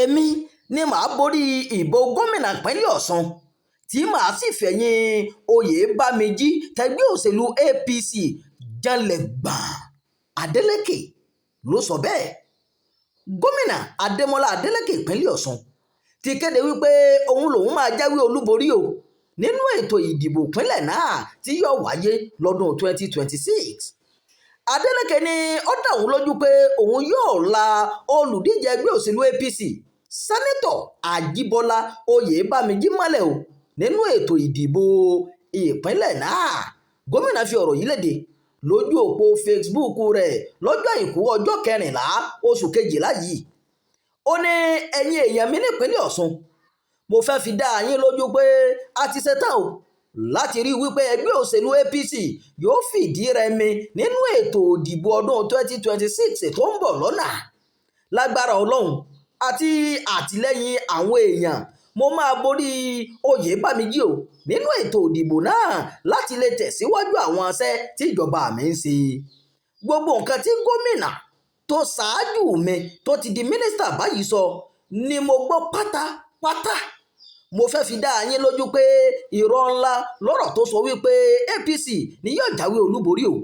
èmi ni màá borí ìbò gómìnà ìpínlẹ̀ Ọ̀ṣun tí màá sì fẹ̀yìn Oyèbáméjì tẹgbẹ́ òṣèlú APC janlẹ̀ gbọ̀n. Adeleke ló sọ bẹ́ẹ̀. Gómìnà Adémọ́lá Adeleke ìpínlẹ̀ Ọ̀ṣun ti kéde wípé òun lòun máa jáwé olúborí o nínú ètò ìdìbò ìpínlẹ̀ náà tí yóò wáyé lọ́dún 2026. Adeleke ní ó dá òun lójú pé òun yóò la olùdíje ẹgbẹ́ òṣèlú APC sẹ́nẹ́tọ̀ Àjíbọ́lá Oyèbáméjì mọ́lẹ̀ o nínú ètò ìdìbò ìpínlẹ̀ náà. Gómìnà fi ọ̀rọ̀ yìí léde lójú òpó Facebook rẹ̀ lọ́jọ́ àìkú ọjọ́ 14 oṣù kejìlá yìí. Ó ní ẹ̀yin èèyàn mi nípínlẹ̀ Ọ̀ṣun, mo fẹ́ fi dá yín lójú pé a ti ṣetán o láti rí wípé ẹgbẹ́ òṣèlú APC yóò fìdí rẹmi nínú ètò ìdìbò ọdún 2026 tó ń bọ̀ lọ́nà. Lágbára Ọlọ́run àti àtìlẹ́yìn àwọn èèyàn, mo máa borí Oyèbáméjì o nínú ètò ìdìbò náà láti lè tẹ̀síwájú àwọn iṣẹ́ tí ìjọba mi ń ṣe. Gbogbo nǹkan tí gómìnà tó ṣáájú mi tó ti di mínísítà báyìí sọ ni mo gbọ́ pátápátá. Mo fẹ́ fi dá yín lójú pé irọ́ ńlá lọ́rọ̀ tó sọ wípé APC ni yóò jáwé olúborí o.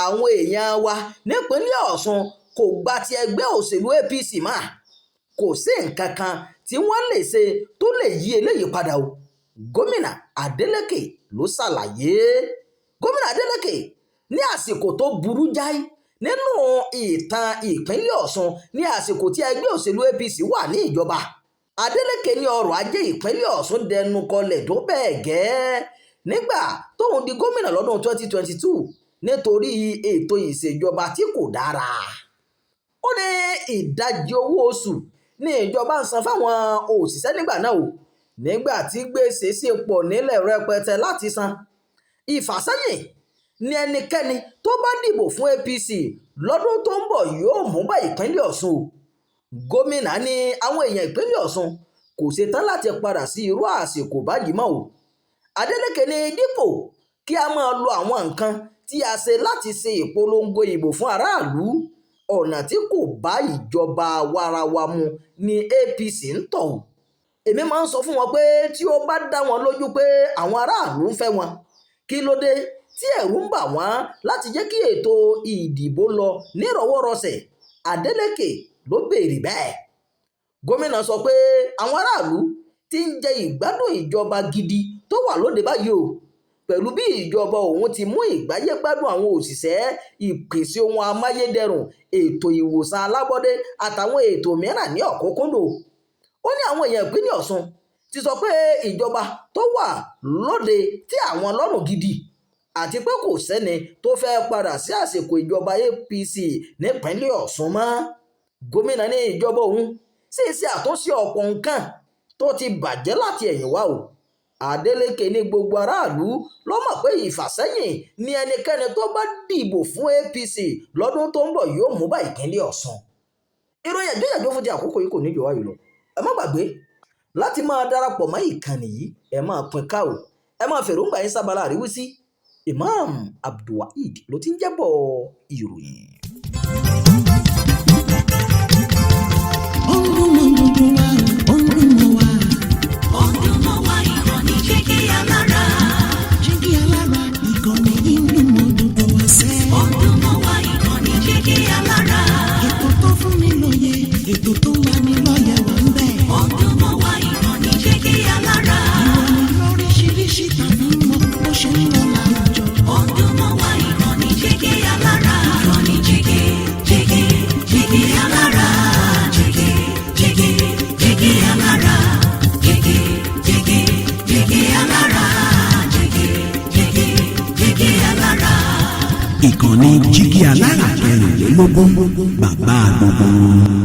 Àwọn èèyàn wa nípínlẹ̀ Ọ̀ṣun kò gba ti ẹgbẹ́ òṣèlú APC mọ́. Kò sí nǹkan kan tí wọ́n lè ṣe tó lè yí eléyìí padà o. Gómìnà Adeleke ló ṣàlàyé. Gómìnà Adeleke ní àsìkò tó burú jáì nínú ìtàn ìpínlẹ̀ Ọ̀ṣun ní àsìkò tí ẹgbẹ́ òṣèlú APC wà ní ìjọba. Adeleke ní ọrọ̀ ajé ìpínlẹ̀ Ọ̀ṣun dẹnu kọlẹ̀ tó bẹ́ẹ̀ gẹ́ nígbà tóun di gómìnà lọ́dún 2022 nítorí ètò ìṣèjọba tí kò dára. Ó ní ìdajì owó oṣù ní ìjọba ń san fáwọn òṣìṣẹ́ nígbà náà o, nígbà tí gbèsè sì pọ̀ nílẹ̀ rẹpẹtẹ láti san. Ìfàsẹ́yìn ni ẹnikẹ́ni tó bá dìbò fún APC lọ́dún tó ń bọ̀ yóò mú bá ìpínlẹ̀ Ọ̀ṣun o. Gómìnà ní àwọn èèyàn ìpínlẹ̀ Ọ̀ṣun kò ṣetán láti padà sí irú àsìkò báyìí mọ́ o. Adeleke ní dípò kí a máa lo àwọn nǹkan tí a ṣe láti ṣe ìpolongo ìbò fún aráàlú, ọ̀nà tí kò bá ìjọba warawa mu ni APC ń tọ̀ o. Èmi máa ń sọ fún wọn pé tí ó bá dá wọn lójú pé àwọn aráàlú ń fẹ́ wọn, kí ló dé tí ẹ̀rù ń bà wọ́n láti jẹ́ kí ètò ìdìbò lọ nírọ̀wọ́rọsẹ̀? Adeleke ló béèrè bẹ́ẹ̀. Gómìnà sọ pé àwọn aráàlú ti ń jẹ ìgbádùn ìjọba gidi tó wà lóde báyìí o, pẹ̀lú bí ìjọba òun ti mú ìgbáyégbádùn àwọn òṣìṣẹ́, ìpèsè ohun amáyédẹrùn, ètò ìwòsàn alábọ́dé àtàwọn ètò mìíràn ní ọ̀kúnkúndùn. Ó ní àwọn èèyàn ìpínlẹ̀ Ọ̀ṣun ti sọ pé ìjọba tó wà lóde tí àwọn lọ́rùn gidi àti pé kò sẹ́ni tó fẹ́ padà sí àsìkò ìjọba APC nípínlẹ̀ Ọ̀ṣun mọ́. Gómìnà ní ìjọba òun sì ṣe àtúnṣe ọ̀pọ̀ nǹkan tó ti bàjẹ́ láti ẹ̀yìn wá o. Adeleke ní gbogbo aráàlú ló mọ̀ pé ìfàsẹ́yìn ni ẹnikẹ́ni tó bá dìbò fún APC lọ́dún tó ń bọ̀ yóò mú bá ìpínlẹ̀ Ọ̀ṣun. Ìròyìn àjọyàjọ fún ti àkókò yìí kò ní jù wáyé lọ. Ẹ má gbàgbé láti máa darapọ̀ mọ́ ìkànnì yìí, ẹ máa pín ká o, ẹ máa fèròǹgbà yín sábàlá àríwísí. Imam Abdulwaheed ló ti ń jábọ̀ ìròyìn. Ìkànnì Jígí Alára 24, bàbá gbogbo.